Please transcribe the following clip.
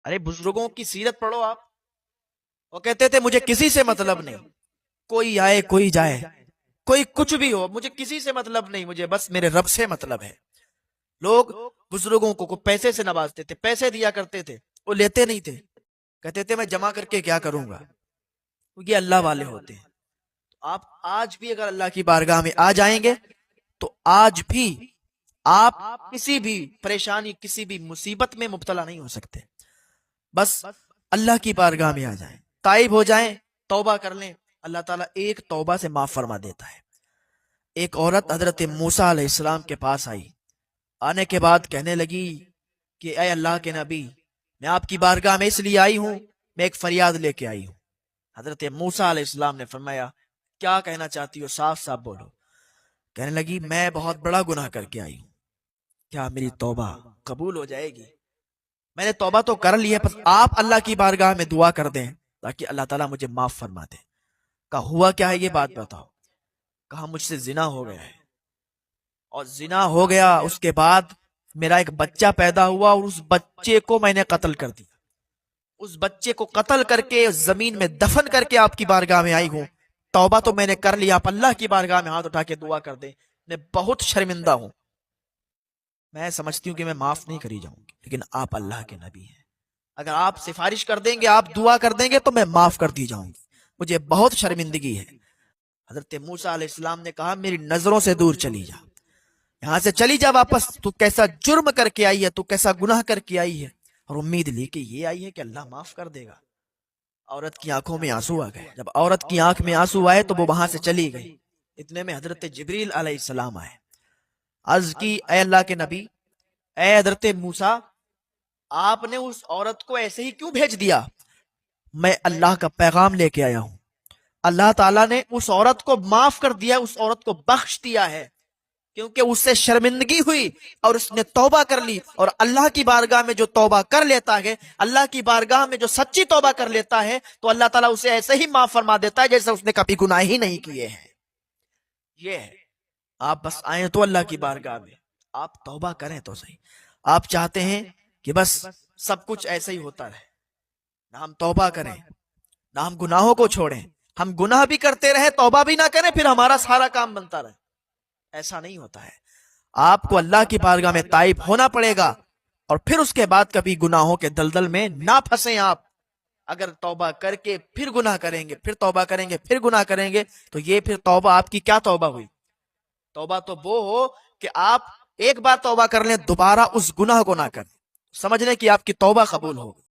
ارے بزرگوں کی سیرت پڑھو آپ. وہ کہتے تھے مجھے کسی سے مطلب نہیں، کوئی آئے کوئی جائے، کوئی کچھ بھی ہو، مجھے کسی سے مطلب نہیں، مجھے بس میرے رب سے مطلب ہے. لوگ بزرگوں کو پیسے سے نوازتے تھے، پیسے دیا کرتے تھے، وہ لیتے نہیں تھے، کہتے تھے میں جمع کر کے کیا کروں گا. یہ اللہ والے ہوتے ہیں. آپ آج بھی اگر اللہ کی بارگاہ میں آ جائیں گے تو آج بھی آپ کسی بھی پریشانی، کسی بھی مصیبت میں مبتلا نہیں ہو سکتے. بس اللہ کی بارگاہ میں آ جائیں، تائب ہو جائیں، توبہ کر لیں، اللہ تعالیٰ ایک توبہ سے معاف فرما دیتا ہے. ایک عورت حضرت موسیٰ علیہ السلام کے پاس آئی. آنے کے بعد کہنے لگی کہ اے اللہ کے نبی، میں آپ کی بارگاہ میں اس لیے آئی ہوں، میں ایک فریاد لے کے آئی ہوں. حضرت موسیٰ علیہ السلام نے فرمایا کیا کہنا چاہتی ہو، صاف صاف بولو. کہنے لگی میں بہت بڑا گناہ کر کے آئی ہوں، کیا میری توبہ قبول ہو جائے گی؟ میں نے توبہ تو کر لی ہے، بس آپ اللہ کی بارگاہ میں دعا کر دیں تاکہ اللہ تعالیٰ مجھے معاف فرما دے. کہا ہوا کیا ہے یہ بات بتاؤ. کہا مجھ سے زنا ہو گیا ہے، اور زنا ہو گیا اس کے بعد میرا ایک بچہ پیدا ہوا اور اس بچے کو میں نے قتل کر دیا. اس بچے کو قتل کر کے زمین میں دفن کر کے آپ کی بارگاہ میں آئی ہوں. توبہ تو میں نے کر لیا، آپ اللہ کی بارگاہ میں ہاتھ اٹھا کے دعا کر دیں، میں بہت شرمندہ ہوں. میں سمجھتی ہوں کہ میں معاف نہیں کری جاؤں گی، لیکن آپ اللہ کے نبی ہیں، اگر آپ سفارش کر دیں گے، آپ دعا کر دیں گے تو میں معاف کر دی جاؤں گی، مجھے بہت شرمندگی ہے. حضرت موسیٰ علیہ السلام نے کہا میری نظروں سے دور چلی جا، یہاں سے چلی جا واپس، تو کیسا جرم کر کے آئی ہے، تو کیسا گناہ کر کے آئی ہے، اور امید لی کہ یہ آئی ہے کہ اللہ معاف کر دے گا. عورت کی آنکھوں میں آنسو آ گئے. جب عورت کی آنکھ میں آنسو آئے تو وہ وہاں سے چلی گئی. اتنے میں حضرت جبریل علیہ السلام آئے. عرض کی اے اللہ کے نبی، اے حضرت موسیٰ، آپ نے اس عورت کو ایسے ہی کیوں بھیج دیا؟ میں اللہ کا پیغام لے کے آیا ہوں، اللہ تعالیٰ نے اس عورت کو معاف کر دیا، اس عورت کو بخش دیا ہے، کیونکہ اس سے شرمندگی ہوئی اور اس نے توبہ کر لی. اور اللہ کی بارگاہ میں جو توبہ کر لیتا ہے، اللہ کی بارگاہ میں جو سچی توبہ کر لیتا ہے، تو اللہ تعالیٰ اسے ایسے ہی معاف فرما دیتا ہے جیسے اس نے کبھی گناہ ہی نہیں کیے ہیں. یہ ہے، آپ بس آئیں تو اللہ کی بارگاہ میں آپ توبہ کریں تو صحیح. آپ چاہتے ہیں کہ بس سب کچھ ایسے ہی ہوتا رہے، نہ ہم توبہ کریں، نہ ہم گناہوں کو چھوڑیں، ہم گناہ بھی کرتے رہے، توبہ بھی نہ کریں، پھر ہمارا سارا کام بنتا رہے. ایسا نہیں ہوتا ہے. آپ کو اللہ کی بارگاہ میں تائب ہونا پڑے گا، اور پھر اس کے بعد کبھی گناہوں کے دلدل میں نہ پھنسیں. آپ اگر توبہ کر کے پھر گناہ کریں گے، پھر توبہ کریں گے، پھر گناہ کریں گے، تو یہ پھر توبہ آپ کی کیا توبہ ہوئی؟ توبہ تو وہ ہو کہ آپ ایک بار توبہ کر لیں، دوبارہ اس گناہ کو نہ کریں، سمجھ لیں کہ آپ کی توبہ قبول ہوگی.